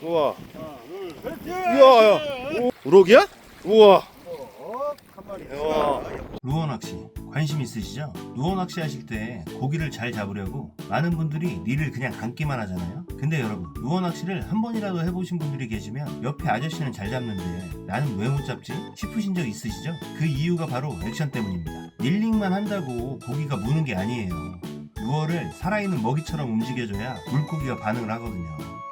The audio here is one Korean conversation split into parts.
우와. 하나, 둘, 셋. 우와, 야. 우럭이야? 우와. 한 마리. 우와. 루어 낚시 관심 있으시죠? 루어 낚시 하실 때 고기를 잘 잡으려고 많은 분들이 릴을 그냥 감기만 하잖아요. 근데 여러분, 루어 낚시를 한 번이라도 해보신 분들이 계시면 옆에 아저씨는 잘 잡는데 나는 왜 못 잡지? 싶으신 적 있으시죠? 그 이유가 바로 액션 때문입니다. 릴링만 한다고 고기가 무는 게 아니에요. 루어를 살아있는 먹이처럼 움직여줘야 물고기가 반응을 하거든요.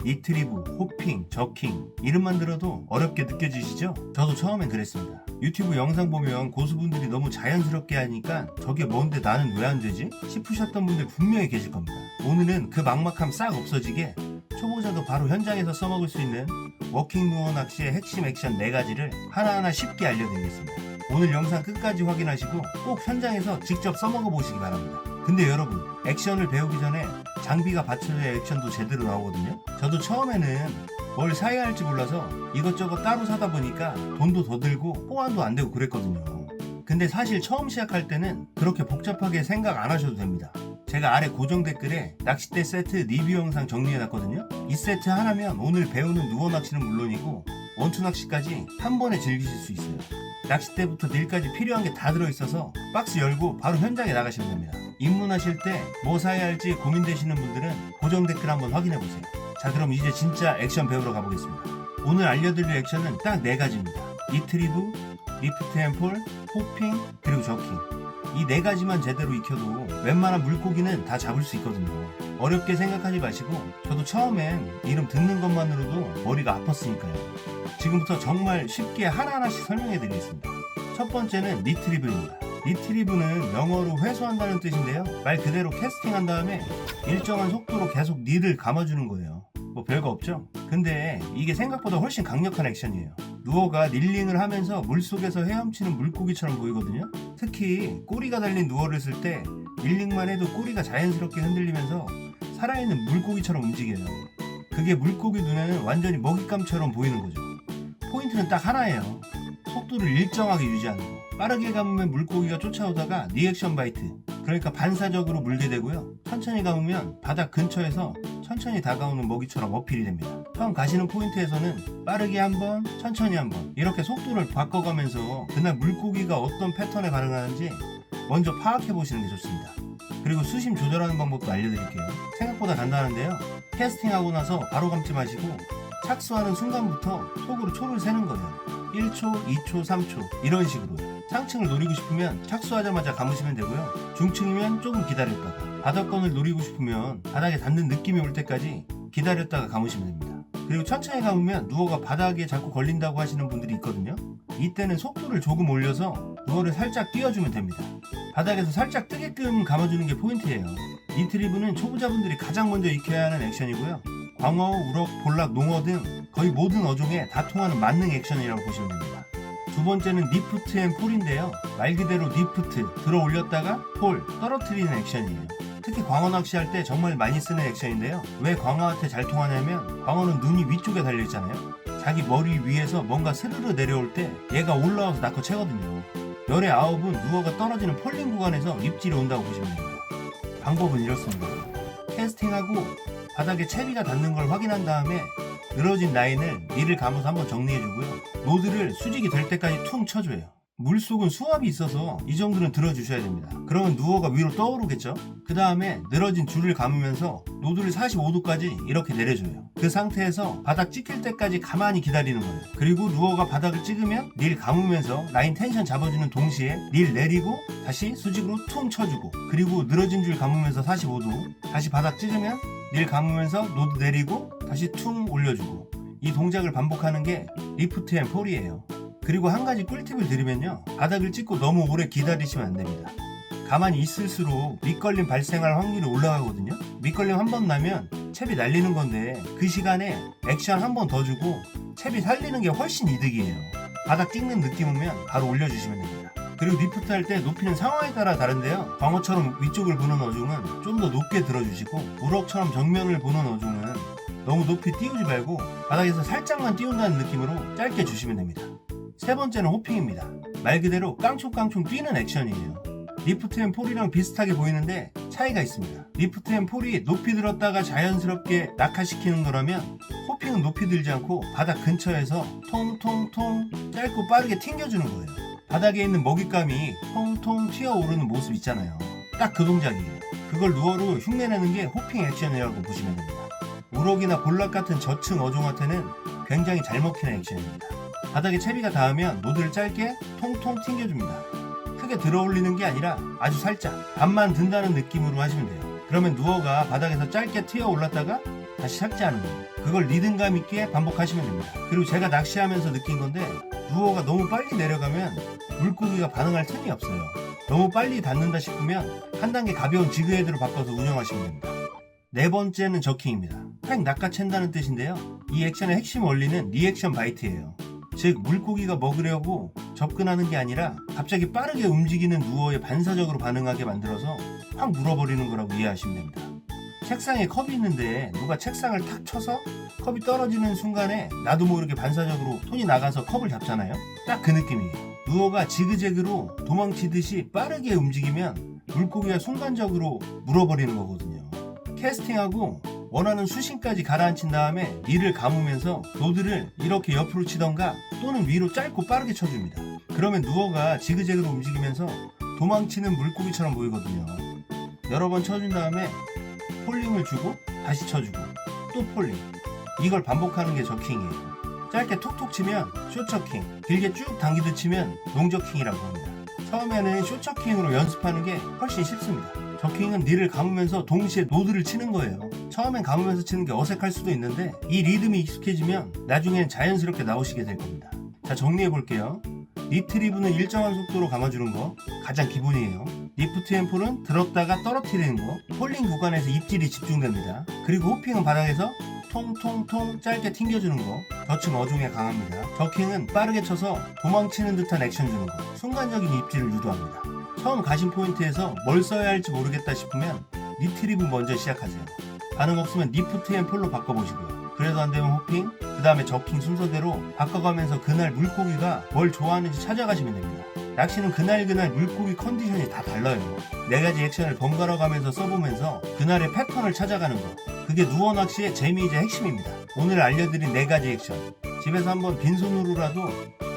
리트리브, 호핑, 저킹 이름만 들어도 어렵게 느껴지시죠? 저도 처음엔 그랬습니다. 유튜브 영상 보면 고수분들이 너무 자연스럽게 하니까 저게 뭔데 나는 왜 안 되지? 싶으셨던 분들 분명히 계실 겁니다. 오늘은 그 막막함 싹 없어지게 초보자도 바로 현장에서 써먹을 수 있는 워킹 루어 낚시의 핵심 액션 4가지를 하나하나 쉽게 알려드리겠습니다. 오늘 영상 끝까지 확인하시고 꼭 현장에서 직접 써먹어 보시기 바랍니다. 근데 여러분, 액션을 배우기 전에 장비가 받쳐줘야 액션도 제대로 나오거든요. 저도 처음에는 뭘 사야 할지 몰라서 이것저것 따로 사다 보니까 돈도 더 들고 호환도 안 되고 그랬거든요. 근데 사실 처음 시작할 때는 그렇게 복잡하게 생각 안 하셔도 됩니다. 제가 아래 고정 댓글에 낚싯대 세트 리뷰 영상 정리해놨거든요. 이 세트 하나면 오늘 배우는 누워 낚시는 물론이고 원투 낚시까지 한 번에 즐기실 수 있어요. 낚싯대부터 릴까지 필요한 게 다 들어있어서 박스 열고 바로 현장에 나가시면 됩니다. 입문하실 때 뭐 사야 할지 고민되시는 분들은 고정 댓글 한번 확인해보세요. 자, 그럼 이제 진짜 액션 배우러 가보겠습니다. 오늘 알려드릴 액션은 딱 4가지입니다. 리트리브, 리프트 앤 폴, 호핑, 그리고 저킹. 이 4가지만 제대로 익혀도 웬만한 물고기는 다 잡을 수 있거든요. 어렵게 생각하지 마시고 저도 처음엔 이름 듣는 것만으로도 머리가 아팠으니까요. 지금부터 정말 쉽게 하나하나씩 설명해 드리겠습니다. 첫 번째는 리트리브입니다. 리트리브는 영어로 회수한다는 뜻인데요. 말 그대로 캐스팅한 다음에 일정한 속도로 계속 릴을 감아주는 거예요. 뭐 별거 없죠? 근데 이게 생각보다 훨씬 강력한 액션이에요. 루어가 릴링을 하면서 물속에서 헤엄치는 물고기처럼 보이거든요. 특히 꼬리가 달린 루어를 쓸 때 릴링만 해도 꼬리가 자연스럽게 흔들리면서 살아있는 물고기처럼 움직여요. 그게 물고기 눈에는 완전히 먹잇감처럼 보이는 거죠. 포인트는 딱 하나예요. 속도를 일정하게 유지하는 거. 빠르게 감으면 물고기가 쫓아오다가 리액션 바이트, 그러니까 반사적으로 물게 되고요. 천천히 감으면 바닥 근처에서 천천히 다가오는 먹이처럼 어필이 됩니다. 처음 가시는 포인트에서는 빠르게 한번, 천천히 한번 이렇게 속도를 바꿔가면서 그날 물고기가 어떤 패턴에 반응하는지 먼저 파악해 보시는 게 좋습니다. 그리고 수심 조절하는 방법도 알려드릴게요. 생각보다 간단한데요. 캐스팅하고 나서 바로 감지 마시고 착수하는 순간부터 속으로 초를 세는 거예요. 1초, 2초, 3초 이런 식으로요. 상층을 노리고 싶으면 착수하자마자 감으시면 되고요. 중층이면 조금 기다렸다가, 바닥권을 노리고 싶으면 바닥에 닿는 느낌이 올 때까지 기다렸다가 감으시면 됩니다. 그리고 천천히 감으면 루어가 바닥에 자꾸 걸린다고 하시는 분들이 있거든요. 이때는 속도를 조금 올려서 루어를 살짝 띄워주면 됩니다. 바닥에서 살짝 뜨게끔 감아주는 게 포인트예요. 리트리브는 초보자분들이 가장 먼저 익혀야 하는 액션이고요. 광어, 우럭, 볼락, 농어 등 거의 모든 어종에 다 통하는 만능 액션이라고 보시면 됩니다. 두 번째는 리프트 앤 폴인데요. 말 그대로 리프트, 들어 올렸다가 폴, 떨어뜨리는 액션이에요. 특히 광어 낚시할 때 정말 많이 쓰는 액션인데요. 왜 광어한테 잘 통하냐면 광어는 눈이 위쪽에 달려있잖아요. 자기 머리 위에서 뭔가 스르르 내려올 때 얘가 올라와서 낚어 채거든요. 열의 9은 루어가 떨어지는 폴링 구간에서 입질이 온다고 보시면 됩니다. 방법은 이렇습니다. 캐스팅하고 바닥에 채비가 닿는 걸 확인한 다음에 늘어진 라인을 릴을 감아서 한번 정리해주고요. 노드를 수직이 될 때까지 퉁 쳐줘요. 물속은 수압이 있어서 이 정도는 들어주셔야 됩니다. 그러면 루어가 위로 떠오르겠죠? 그 다음에 늘어진 줄을 감으면서 노드를 45도까지 이렇게 내려줘요. 그 상태에서 바닥 찍힐 때까지 가만히 기다리는 거예요. 그리고 루어가 바닥을 찍으면 릴 감으면서 라인 텐션 잡아주는 동시에 릴 내리고 다시 수직으로 퉁 쳐주고, 그리고 늘어진 줄 감으면서 45도 다시 바닥 찍으면 릴 감으면서 노드 내리고 다시 퉁 올려주고, 이 동작을 반복하는 게 리프트 앤 폴이에요. 그리고 한 가지 꿀팁을 드리면요, 바닥을 찍고 너무 오래 기다리시면 안 됩니다. 가만히 있을수록 밑걸림 발생할 확률이 올라가거든요. 밑걸림 한 번 나면 채비 날리는 건데 그 시간에 액션 한 번 더 주고 채비 살리는 게 훨씬 이득이에요. 바닥 찍는 느낌 오면 바로 올려주시면 됩니다. 그리고 리프트 할 때 높이는 상황에 따라 다른데요, 광어처럼 위쪽을 보는 어종은 좀 더 높게 들어주시고, 우럭처럼 정면을 보는 어종은 너무 높이 띄우지 말고 바닥에서 살짝만 띄운다는 느낌으로 짧게 주시면 됩니다. 세 번째는 호핑입니다. 말 그대로 깡총깡총 뛰는 액션이에요. 리프트 앤 폴이랑 비슷하게 보이는데 차이가 있습니다. 리프트 앤 폴이 높이 들었다가 자연스럽게 낙하시키는 거라면 호핑은 높이 들지 않고 바닥 근처에서 통통통 짧고 빠르게 튕겨주는 거예요. 바닥에 있는 먹잇감이 통통 튀어오르는 모습 있잖아요. 딱 그 동작이에요. 그걸 루어로 흉내내는 게 호핑 액션이라고 보시면 됩니다. 우럭이나 볼락 같은 저층 어종한테는 굉장히 잘 먹히는 액션입니다. 바닥에 채비가 닿으면 노드를 짧게 통통 튕겨줍니다. 크게 들어올리는 게 아니라 아주 살짝 반만 든다는 느낌으로 하시면 돼요. 그러면 누어가 바닥에서 짧게 튀어 올랐다가 다시 삭제하는 거예요. 그걸 리듬감 있게 반복하시면 됩니다. 그리고 제가 낚시하면서 느낀 건데 누어가 너무 빨리 내려가면 물고기가 반응할 틈이 없어요. 너무 빨리 닿는다 싶으면 한 단계 가벼운 지그헤드로 바꿔서 운영하시면 됩니다. 네 번째는 저킹입니다. 획 낚아챈다는 뜻인데요. 이 액션의 핵심 원리는 리액션 바이트예요. 즉 물고기가 먹으려고 접근하는 게 아니라 갑자기 빠르게 움직이는 누어에 반사적으로 반응하게 만들어서 확 물어버리는 거라고 이해하시면 됩니다. 책상에 컵이 있는데 누가 책상을 탁 쳐서 컵이 떨어지는 순간에 나도 모르게 반사적으로 손이 나가서 컵을 잡잖아요. 딱 그 느낌이에요. 누어가 지그재그로 도망치듯이 빠르게 움직이면 물고기가 순간적으로 물어버리는 거거든요. 캐스팅하고 원하는 수심까지 가라앉힌 다음에 릴을 감으면서 노드를 이렇게 옆으로 치던가 또는 위로 짧고 빠르게 쳐줍니다. 그러면 누어가 지그재그로 움직이면서 도망치는 물고기처럼 보이거든요. 여러 번 쳐준 다음에 폴링을 주고 다시 쳐주고 또 폴링, 이걸 반복하는 게 저킹이에요. 짧게 톡톡 치면 쇼처킹, 길게 쭉 당기듯 치면 롱저킹이라고 합니다. 처음에는 쇼처킹으로 연습하는 게 훨씬 쉽습니다. 저킹은 릴을 감으면서 동시에 노드를 치는 거예요. 처음엔 감으면서 치는 게 어색할 수도 있는데 이 리듬이 익숙해지면 나중엔 자연스럽게 나오시게 될 겁니다. 자, 정리해 볼게요. 리트리브는 일정한 속도로 감아주는 거 가장 기본이에요. 리프트 앤 폴은 들었다가 떨어뜨리는 거, 폴링 구간에서 입질이 집중됩니다. 그리고 호핑은 바닥에서 통통통 짧게 튕겨주는 거, 저층 어종에 강합니다. 저킹은 빠르게 쳐서 도망치는 듯한 액션 주는 거, 순간적인 입질을 유도합니다. 처음 가신 포인트에서 뭘 써야 할지 모르겠다 싶으면 리트리브 먼저 시작하세요. 반응 없으면 리프트 앤 폴로 바꿔보시고요. 그래도 안 되면 호핑, 그 다음에 저킹 순서대로 바꿔가면서 그날 물고기가 뭘 좋아하는지 찾아가시면 됩니다. 낚시는 그날 물고기 컨디션이 다 달라요. 4가지 액션을 번갈아 가면서 써보면서 그날의 패턴을 찾아가는 거, 그게 누어 낚시의 재미이자 핵심입니다. 오늘 알려드린 4가지 액션 집에서 한번 빈손으로라도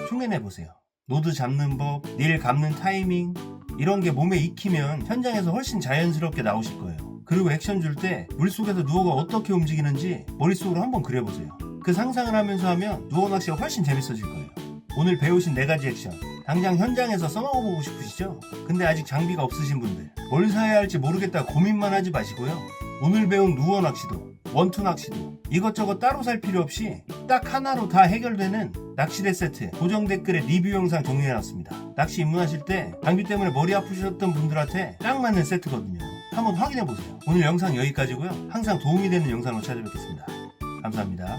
흉내내보세요. 노드 잡는 법, 릴 감는 타이밍, 이런 게 몸에 익히면 현장에서 훨씬 자연스럽게 나오실 거예요. 그리고 액션 줄 때 물속에서 누어가 어떻게 움직이는지 머릿속으로 한번 그려보세요. 그 상상을 하면서 하면 누어 낚시가 훨씬 재밌어질 거예요. 오늘 배우신 4가지 액션 당장 현장에서 써먹어보고 싶으시죠? 근데 아직 장비가 없으신 분들, 뭘 사야 할지 모르겠다 고민만 하지 마시고요. 오늘 배운 누어 낚시도, 원투 낚시도 이것저것 따로 살 필요 없이 딱 하나로 다 해결되는 낚시대 세트 고정 댓글에 리뷰 영상 정리해놨습니다. 낚시 입문하실 때 장비 때문에 머리 아프셨던 분들한테 딱 맞는 세트거든요. 한번 확인해보세요. 오늘 영상 여기까지고요. 항상 도움이 되는 영상으로 찾아뵙겠습니다. 감사합니다.